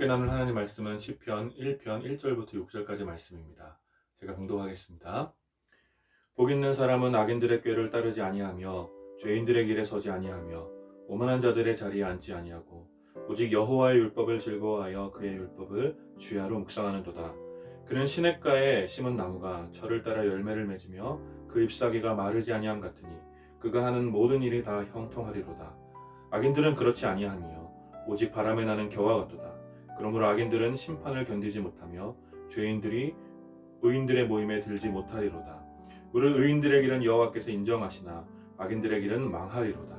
나눌 하나님 말씀은 시편 1편 1절부터 6절까지 말씀입니다. 제가 봉독하겠습니다. 복 있는 사람은 악인들의 꾀를 따르지 아니하며 죄인들의 길에 서지 아니하며 오만한 자들의 자리에 앉지 아니하고 오직 여호와의 율법을 즐거워하여 그의 율법을 주야로 묵상하는도다. 그는 시냇가에 심은 나무가 철을 따라 열매를 맺으며 그 잎사귀가 마르지 아니함 같으니 그가 하는 모든 일이 다 형통하리로다. 악인들은 그렇지 아니하며 오직 바람에 나는 겨와 같도다. 그러므로 악인들은 심판을 견디지 못하며 죄인들이 의인들의 모임에 들지 못하리로다. 무릇 의인들의 길은 여호와께서 인정하시나 악인들의 길은 망하리로다.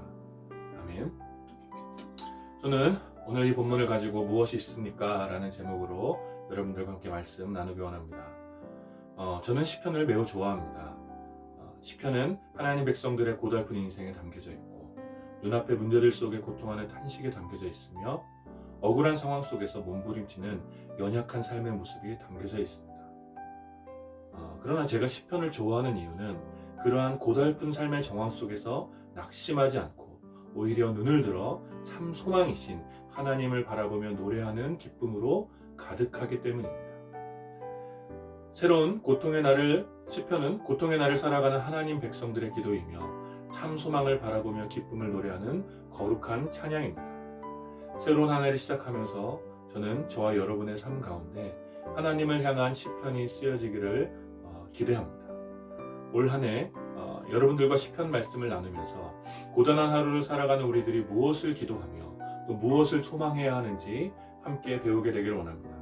아멘. 저는 오늘 이 본문을 가지고 무엇이 있습니까? 라는 제목으로 여러분들과 함께 말씀 나누기 원합니다. 저는 시편을 매우 좋아합니다. 시편은 하나님 백성들의 고달픈 인생에 담겨져 있고 눈앞의 문제들 속에 고통하는 탄식에 담겨져 있으며 억울한 상황 속에서 몸부림치는 연약한 삶의 모습이 담겨져 있습니다. 그러나 제가 시편을 좋아하는 이유는 그러한 고달픈 삶의 정황 속에서 낙심하지 않고 오히려 눈을 들어 참 소망이신 하나님을 바라보며 노래하는 기쁨으로 가득하기 때문입니다. 새로운 고통의 날을 시편은 고통의 날을 살아가는 하나님 백성들의 기도이며 참 소망을 바라보며 기쁨을 노래하는 거룩한 찬양입니다. 새로운 한 해를 시작하면서 저는 저와 여러분의 삶 가운데 하나님을 향한 시편이 쓰여지기를 기대합니다. 올 한 해 여러분들과 시편 말씀을 나누면서 고단한 하루를 살아가는 우리들이 무엇을 기도하며 또 무엇을 소망해야 하는지 함께 배우게 되기를 원합니다.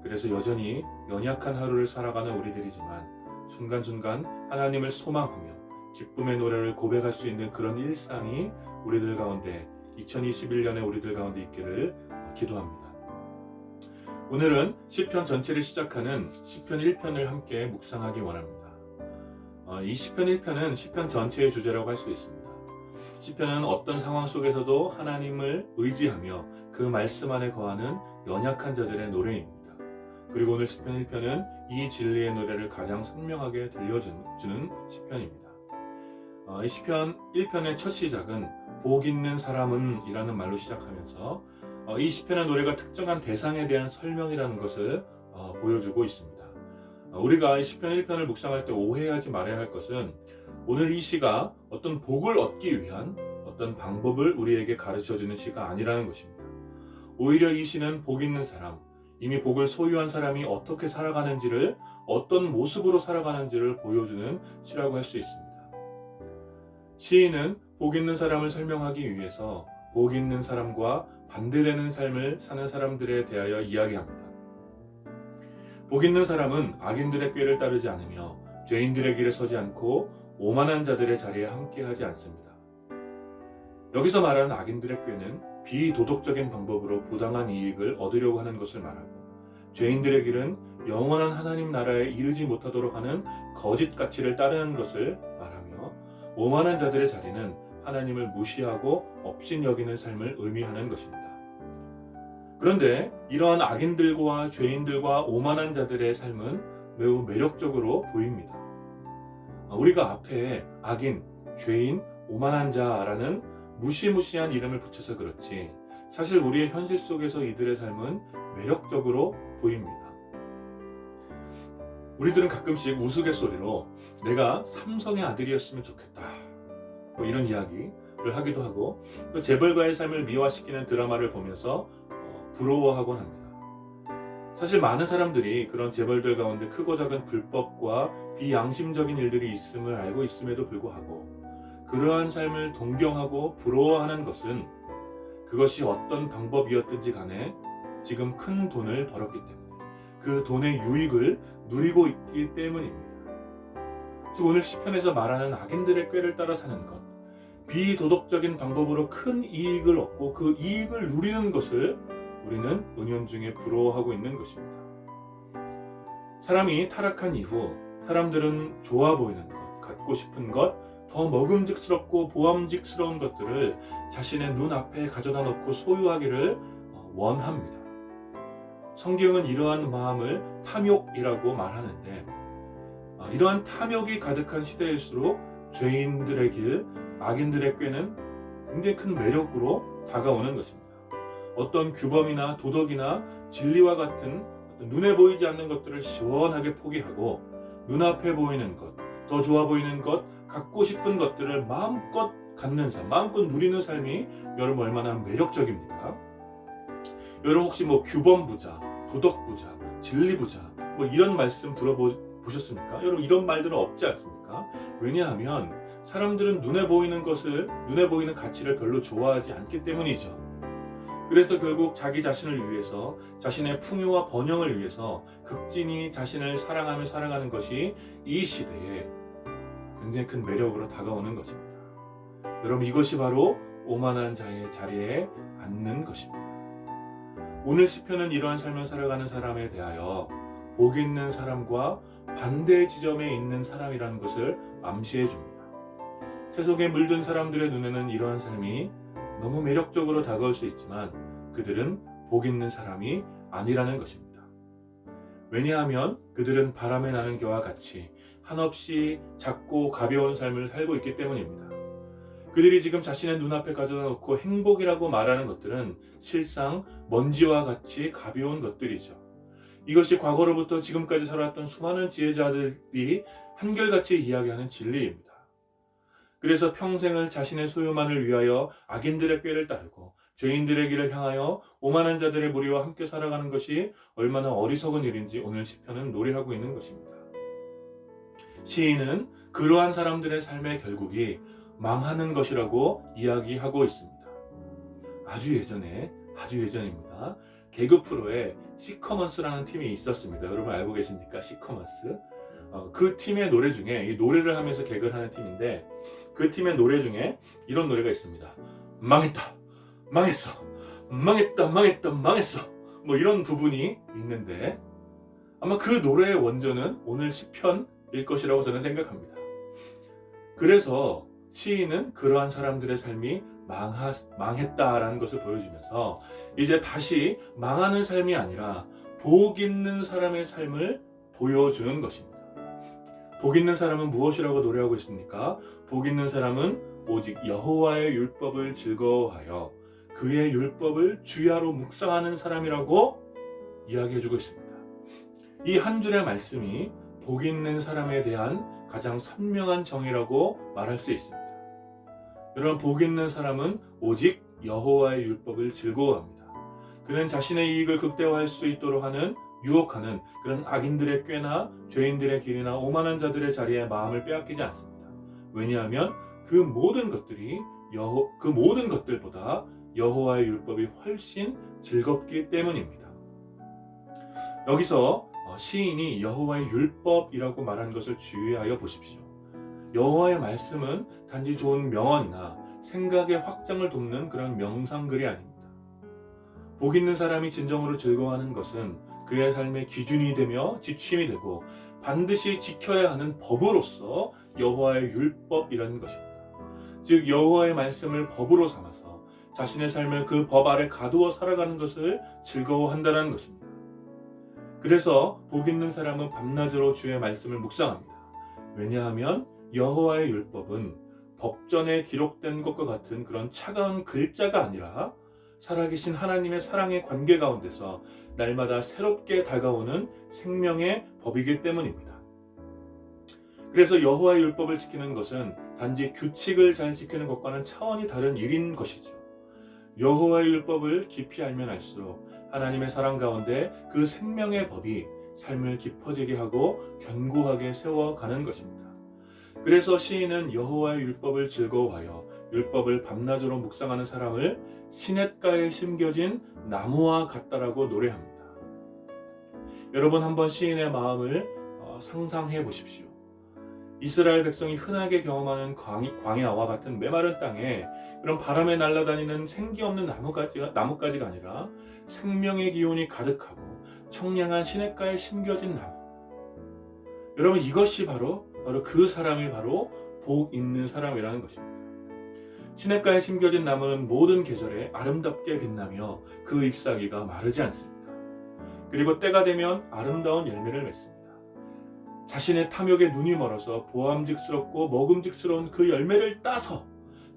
그래서 여전히 연약한 하루를 살아가는 우리들이지만 순간순간 하나님을 소망하며 기쁨의 노래를 고백할 수 있는 그런 일상이 우리들 가운데 2021년에 우리들 가운데 있기를 기도합니다. 오늘은 시편 전체를 시작하는 시편 1편을 함께 묵상하기 원합니다. 이 시편 1편은 시편 전체의 주제라고 할 수 있습니다. 시편은 어떤 상황 속에서도 하나님을 의지하며 그 말씀 안에 거하는 연약한 자들의 노래입니다. 그리고 오늘 시편 1편은 이 진리의 노래를 가장 선명하게 들려주는 시편입니다. 이 시편 1편의 첫 시작은 복 있는 사람은 이라는 말로 시작하면서 이 시편의 노래가 특정한 대상에 대한 설명이라는 것을 보여주고 있습니다. 우리가 이 시편 1편을 묵상할 때 오해하지 말아야 할 것은 오늘 이 시가 어떤 복을 얻기 위한 어떤 방법을 우리에게 가르쳐주는 시가 아니라는 것입니다. 오히려 이 시는 복 있는 사람, 이미 복을 소유한 사람이 어떻게 살아가는지를, 어떤 모습으로 살아가는지를 보여주는 시라고 할 수 있습니다. 시인은 복 있는 사람을 설명하기 위해서 복 있는 사람과 반대되는 삶을 사는 사람들에 대하여 이야기합니다. 복 있는 사람은 악인들의 꾀를 따르지 않으며 죄인들의 길에 서지 않고 오만한 자들의 자리에 함께하지 않습니다. 여기서 말하는 악인들의 꾀는 비도덕적인 방법으로 부당한 이익을 얻으려고 하는 것을 말하고, 죄인들의 길은 영원한 하나님 나라에 이르지 못하도록 하는 거짓 가치를 따르는 것을 말하며, 오만한 자들의 자리는 하나님을 무시하고 업신여기는 삶을 의미하는 것입니다. 그런데 이러한 악인들과 죄인들과 오만한 자들의 삶은 매우 매력적으로 보입니다. 우리가 앞에 악인, 죄인, 오만한 자라는 무시무시한 이름을 붙여서 그렇지 사실 우리의 현실 속에서 이들의 삶은 매력적으로 보입니다. 우리들은 가끔씩 우스갯소리로 내가 삼성의 아들이었으면 좋겠다 이런 이야기를 하기도 하고, 또 재벌가의 삶을 미화시키는 드라마를 보면서 부러워하곤 합니다. 사실 많은 사람들이 그런 재벌들 가운데 크고 작은 불법과 비양심적인 일들이 있음을 알고 있음에도 불구하고 그러한 삶을 동경하고 부러워하는 것은 그것이 어떤 방법이었든지 간에 지금 큰 돈을 벌었기 때문에 그 돈의 유익을 누리고 있기 때문입니다. 즉 오늘 시편에서 말하는 악인들의 꾀를 따라 사는 것, 비도덕적인 방법으로 큰 이익을 얻고 그 이익을 누리는 것을 우리는 은연중에 부러워하고 있는 것입니다. 사람이 타락한 이후 사람들은 좋아 보이는 것, 갖고 싶은 것, 더 먹음직스럽고 보암직스러운 것들을 자신의 눈앞에 가져다 놓고 소유하기를 원합니다. 성경은 이러한 마음을 탐욕이라고 말하는데, 이러한 탐욕이 가득한 시대일수록 죄인들의 길, 악인들의 꾀는 굉장히 큰 매력으로 다가오는 것입니다. 어떤 규범이나 도덕이나 진리와 같은 눈에 보이지 않는 것들을 시원하게 포기하고 눈앞에 보이는 것, 더 좋아 보이는 것, 갖고 싶은 것들을 마음껏 갖는 삶, 마음껏 누리는 삶이 여러분 얼마나 매력적입니까? 여러분 혹시 뭐 규범 부자, 도덕 부자, 진리 부자 뭐 이런 말씀 들어보셨습니까? 여러분 이런 말들은 없지 않습니까? 왜냐하면 사람들은 눈에 보이는 가치를 별로 좋아하지 않기 때문이죠. 그래서 결국 자기 자신을 위해서, 자신의 풍요와 번영을 위해서 극진히 자신을 사랑하며 살아가는 것이 이 시대에 굉장히 큰 매력으로 다가오는 것입니다. 여러분 이것이 바로 오만한 자의 자리에 앉는 것입니다. 오늘 시편은 이러한 삶을 살아가는 사람에 대하여 복 있는 사람과 반대 지점에 있는 사람이라는 것을 암시해 줍니다. 세속에 물든 사람들의 눈에는 이러한 삶이 너무 매력적으로 다가올 수 있지만 그들은 복 있는 사람이 아니라는 것입니다. 왜냐하면 그들은 바람에 나는 겨와 같이 한없이 작고 가벼운 삶을 살고 있기 때문입니다. 그들이 지금 자신의 눈앞에 가져다 놓고 행복이라고 말하는 것들은 실상 먼지와 같이 가벼운 것들이죠. 이것이 과거로부터 지금까지 살아왔던 수많은 지혜자들이 한결같이 이야기하는 진리입니다. 그래서 평생을 자신의 소유만을 위하여 악인들의 꾀를 따르고 죄인들의 길을 향하여 오만한 자들의 무리와 함께 살아가는 것이 얼마나 어리석은 일인지 오늘 시편은 노래하고 있는 것입니다. 시인은 그러한 사람들의 삶의 결국이 망하는 것이라고 이야기하고 있습니다. 아주 예전입니다. 개그 프로에 시커먼스라는 팀이 있었습니다. 여러분 알고 계십니까? 시커먼스. 그 팀의 노래 중에 이 노래를 하면서 개그를 하는 팀인데 그 팀의 노래 중에 이런 노래가 있습니다. 망했다, 망했어, 망했다, 망했다, 망했어. 뭐 이런 부분이 있는데 아마 그 노래의 원조는 오늘 시편일 것이라고 저는 생각합니다. 그래서 시인은 그러한 사람들의 삶이 망했다라는 것을 보여주면서 이제 다시 망하는 삶이 아니라 복 있는 사람의 삶을 보여주는 것입니다. 복 있는 사람은 무엇이라고 노래하고 있습니까? 복 있는 사람은 오직 여호와의 율법을 즐거워하여 그의 율법을 주야로 묵상하는 사람이라고 이야기해주고 있습니다. 이 한 줄의 말씀이 복 있는 사람에 대한 가장 선명한 정의라고 말할 수 있습니다. 여러분 복 있는 사람은 오직 여호와의 율법을 즐거워합니다. 그는 자신의 이익을 극대화할 수 있도록 유혹하는 그런 악인들의 꾀나 죄인들의 길이나 오만한 자들의 자리에 마음을 빼앗기지 않습니다. 왜냐하면 그 모든 것들보다 여호와의 율법이 훨씬 즐겁기 때문입니다. 여기서 시인이 여호와의 율법이라고 말한 것을 주의하여 보십시오. 여호와의 말씀은 단지 좋은 명언이나 생각의 확장을 돕는 그런 명상글이 아닙니다. 복 있는 사람이 진정으로 즐거워하는 것은 그의 삶의 기준이 되며 지침이 되고 반드시 지켜야 하는 법으로서 여호와의 율법이라는 것입니다. 즉 여호와의 말씀을 법으로 삼아서 자신의 삶을 그 법 아래 가두어 살아가는 것을 즐거워한다는 것입니다. 그래서 복 있는 사람은 밤낮으로 주의 말씀을 묵상합니다. 왜냐하면 여호와의 율법은 법전에 기록된 것과 같은 그런 차가운 글자가 아니라 살아계신 하나님의 사랑의 관계 가운데서 날마다 새롭게 다가오는 생명의 법이기 때문입니다. 그래서 여호와의 율법을 지키는 것은 단지 규칙을 잘 지키는 것과는 차원이 다른 일인 것이죠. 여호와의 율법을 깊이 알면 알수록 하나님의 사랑 가운데 그 생명의 법이 삶을 깊어지게 하고 견고하게 세워가는 것입니다. 그래서 시인은 여호와의 율법을 즐거워하여 율법을 밤낮으로 묵상하는 사람을 시냇가에 심겨진 나무와 같다라고 노래합니다. 여러분 한번 시인의 마음을 상상해 보십시오. 이스라엘 백성이 흔하게 경험하는 광야와 같은 메마른 땅에 그런 바람에 날아다니는 생기 없는 나뭇가지가 아니라 생명의 기운이 가득하고 청량한 시냇가에 심겨진 나무. 여러분 이것이 바로 그 사람이 바로 복 있는 사람이라는 것입니다. 시냇가에 심겨진 나무는 모든 계절에 아름답게 빛나며 그 잎사귀가 마르지 않습니다. 그리고 때가 되면 아름다운 열매를 맺습니다. 자신의 탐욕에 눈이 멀어서 보암직스럽고 먹음직스러운 그 열매를 따서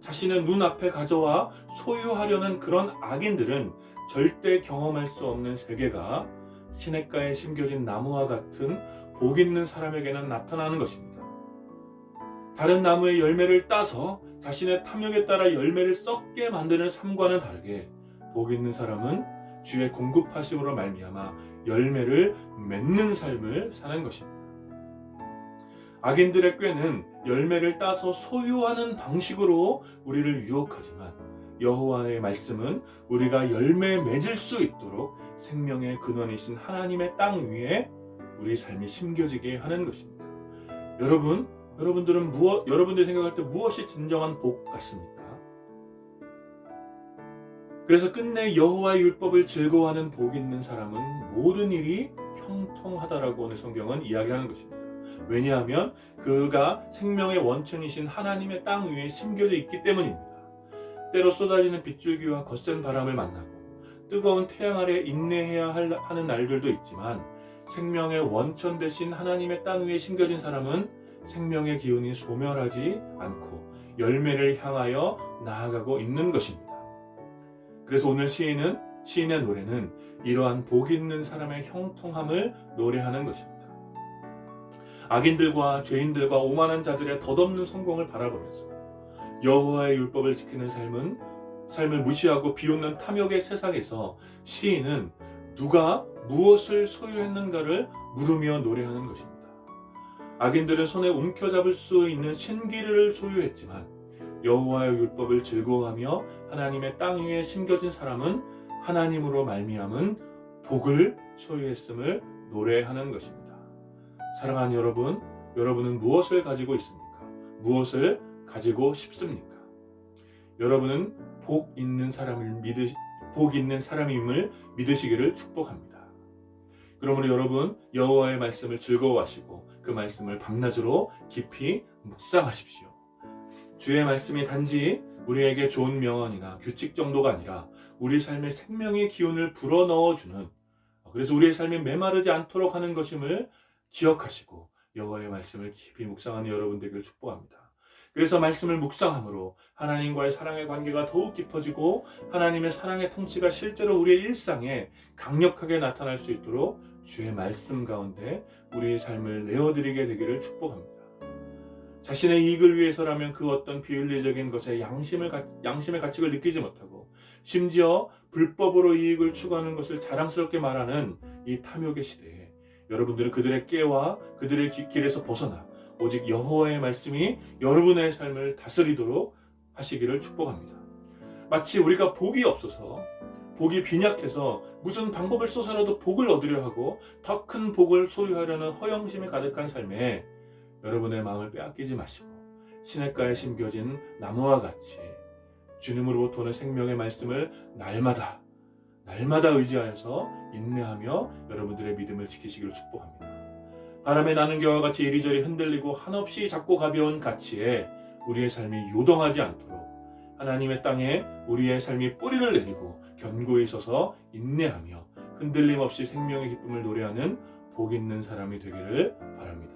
자신의 눈앞에 가져와 소유하려는 그런 악인들은 절대 경험할 수 없는 세계가 시냇가에 심겨진 나무와 같은 복 있는 사람에게는 나타나는 것입니다. 다른 나무의 열매를 따서 자신의 탐욕에 따라 열매를 썩게 만드는 삶과는 다르게 복 있는 사람은 주의 공급하심으로 말미암아 열매를 맺는 삶을 사는 것입니다. 악인들의 꾀는 열매를 따서 소유하는 방식으로 우리를 유혹하지만 여호와의 말씀은 우리가 열매 맺을 수 있도록 생명의 근원이신 하나님의 땅 위에 우리 삶이 심겨지게 하는 것입니다. 여러분들은 여러분들이 생각할 때 무엇이 진정한 복 같습니까? 그래서 끝내 여호와의 율법을 즐거워하는 복 있는 사람은 모든 일이 형통하다라고 오늘 성경은 이야기하는 것입니다. 왜냐하면 그가 생명의 원천이신 하나님의 땅 위에 심겨져 있기 때문입니다. 때로 쏟아지는 빗줄기와 거센 바람을 만나고 뜨거운 태양 아래 인내해야 하는 날들도 있지만 생명의 원천 되신 하나님의 땅 위에 심겨진 사람은 생명의 기운이 소멸하지 않고 열매를 향하여 나아가고 있는 것입니다. 그래서 오늘 시인의 노래는 이러한 복 있는 사람의 형통함을 노래하는 것입니다. 악인들과 죄인들과 오만한 자들의 덧없는 성공을 바라보면서 여호와의 율법을 지키는 삶을 무시하고 비웃는 탐욕의 세상에서 시인은 누가 무엇을 소유했는가를 물으며 노래하는 것입니다. 악인들은 손에 움켜잡을 수 있는 신기를 소유했지만 여호와의 율법을 즐거워하며 하나님의 땅 위에 심겨진 사람은 하나님으로 말미암은 복을 소유했음을 노래하는 것입니다. 사랑하는 여러분은 무엇을 가지고 있습니까? 무엇을 가지고 싶습니까? 여러분은 복 있는 사람임을 믿으시기를 축복합니다. 그러므로 여러분 여호와의 말씀을 즐거워하시고 그 말씀을 밤낮으로 깊이 묵상하십시오. 주의 말씀이 단지 우리에게 좋은 명언이나 규칙 정도가 아니라 우리 삶의 생명의 기운을 불어넣어주는, 그래서 우리의 삶이 메마르지 않도록 하는 것임을 기억하시고 여호와의 말씀을 깊이 묵상하는 여러분 되기를 축복합니다. 그래서 말씀을 묵상함으로 하나님과의 사랑의 관계가 더욱 깊어지고 하나님의 사랑의 통치가 실제로 우리의 일상에 강력하게 나타날 수 있도록 주의 말씀 가운데 우리의 삶을 내어드리게 되기를 축복합니다. 자신의 이익을 위해서라면 그 어떤 비윤리적인 것에 양심의 가치를 느끼지 못하고 심지어 불법으로 이익을 추구하는 것을 자랑스럽게 말하는 이 탐욕의 시대에 여러분들은 그들의 꾀와 그들의 길에서 벗어나 오직 여호와의 말씀이 여러분의 삶을 다스리도록 하시기를 축복합니다. 마치 우리가 복이 없어서, 복이 빈약해서 무슨 방법을 써서라도 복을 얻으려 하고 더 큰 복을 소유하려는 허영심이 가득한 삶에 여러분의 마음을 빼앗기지 마시고 시냇가에 심겨진 나무와 같이 주님으로부터 오는 생명의 말씀을 날마다 의지하여서 인내하며 여러분들의 믿음을 지키시기를 축복합니다. 바람에 나는 겨와 같이 이리저리 흔들리고 한없이 작고 가벼운 가치에 우리의 삶이 요동하지 않도록 하나님의 땅에 우리의 삶이 뿌리를 내리고 견고히 서서 인내하며 흔들림 없이 생명의 기쁨을 노래하는 복 있는 사람이 되기를 바랍니다.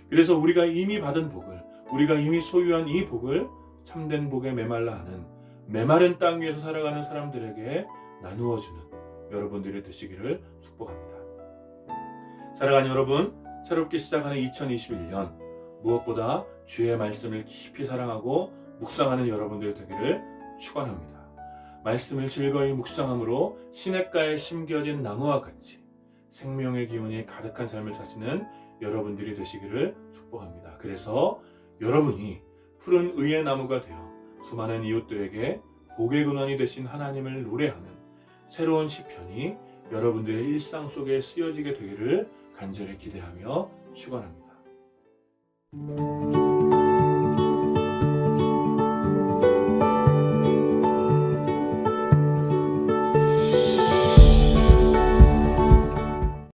그래서 우리가 이미 받은 복을, 우리가 이미 소유한 이 복을 참된 복에 메말라 하는 메마른 땅 위에서 살아가는 사람들에게 나누어주는 여러분들이 되시기를 축복합니다. 사랑하는 여러분, 새롭게 시작하는 2021년 무엇보다 주의 말씀을 깊이 사랑하고 묵상하는 여러분들이 되기를 축원합니다. 말씀을 즐거이 묵상함으로 시냇가에 심겨진 나무와 같이 생명의 기운이 가득한 삶을 사시는 여러분들이 되시기를 축복합니다. 그래서 여러분이 푸른 의의 나무가 되어 수많은 이웃들에게 복의 근원이 되신 하나님을 노래하는 새로운 시편이 여러분들의 일상 속에 쓰여지게 되기를 간절히 기대하며 축원합니다.